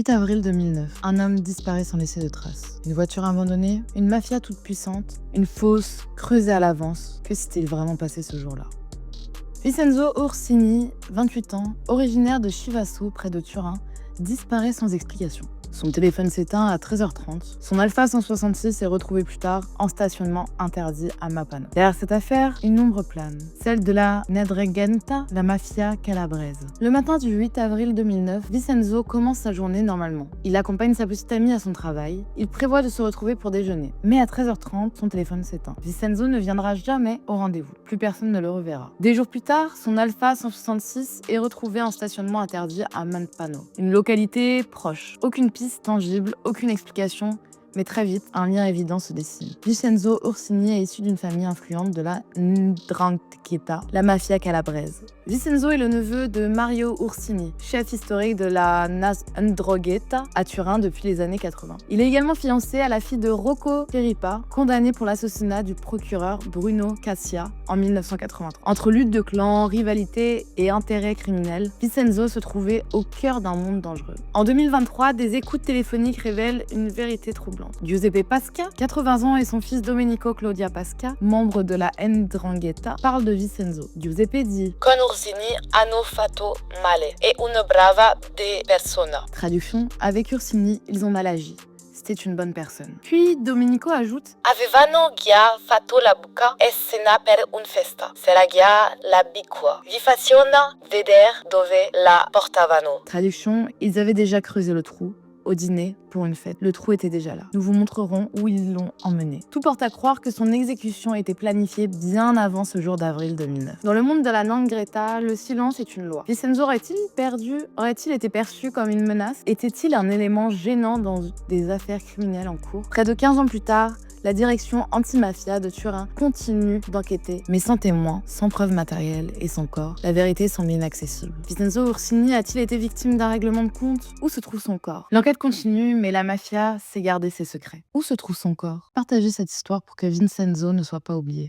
8 avril 2009, un homme disparaît sans laisser de traces. Une voiture abandonnée, une mafia toute puissante, une fosse creusée à l'avance. Que s'est-il vraiment passé ce jour-là? Vincenzo Orsini, 28 ans, originaire de Chivasso, près de Turin, disparaît sans explication. Son téléphone s'éteint à 13h30. Son Alfa 166 est retrouvé plus tard en stationnement interdit à Mapano. Derrière cette affaire, une ombre plane, celle de la Ndrangheta, la mafia calabraise. Le matin du 8 avril 2009, Vincenzo commence sa journée normalement. Il accompagne sa petite amie à son travail. Il prévoit de se retrouver pour déjeuner. Mais à 13h30, son téléphone s'éteint. Vincenzo ne viendra jamais au rendez-vous. Plus personne ne le reverra. Des jours plus tard, son Alfa 166 est retrouvé en stationnement interdit à Mapano, une localité proche. Aucune piste tangible, aucune explication, mais très vite, un lien évident se dessine. Vincenzo Orsini est issu d'une famille influente de la Ndrangheta, la mafia calabraise. Vincenzo est le neveu de Mario Orsini, chef historique de la Ndrangheta à Turin depuis les années 80. Il est également fiancé à la fille de Rocco Peripa, condamné pour l'assassinat du procureur Bruno Cassia en 1983. Entre lutte de clans, rivalité et intérêts criminels, Vincenzo se trouvait au cœur d'un monde dangereux. En 2023, des écoutes téléphoniques révèlent une vérité troublante. Giuseppe Pasca, 80 ans, et son fils Domenico Claudia Pasca, membre de la Ndrangheta, parlent de Vincenzo. Giuseppe dit Con Ursini hanno fatto male, è una brava de persona. Traduction, avec Ursini, ils ont mal agi. C'était une bonne personne. Puis Domenico ajoute Avevano già fatto la buca e cena per un festa. S'era già la bicua. Vi facciano vedere dove la portavano. Traduction, ils avaient déjà creusé le trou. Au dîner, pour une fête. Le trou était déjà là. Nous vous montrerons où ils l'ont emmené. Tout porte à croire que son exécution était planifiée bien avant ce jour d'avril 2009. Dans le monde de la Ndrangheta, le silence est une loi. Vincenzo aurait-il été perçu comme une menace? Était-il un élément gênant dans des affaires criminelles en cours? Près de 15 ans plus tard, la direction anti-mafia de Turin continue d'enquêter, mais sans témoins, sans preuves matérielles et sans corps. La vérité semble inaccessible. Vincenzo Orsini a-t-il été victime d'un règlement de compte? Où se trouve son corps? L'enquête continue, mais la mafia sait garder ses secrets. Où se trouve son corps? Partagez cette histoire pour que Vincenzo ne soit pas oublié.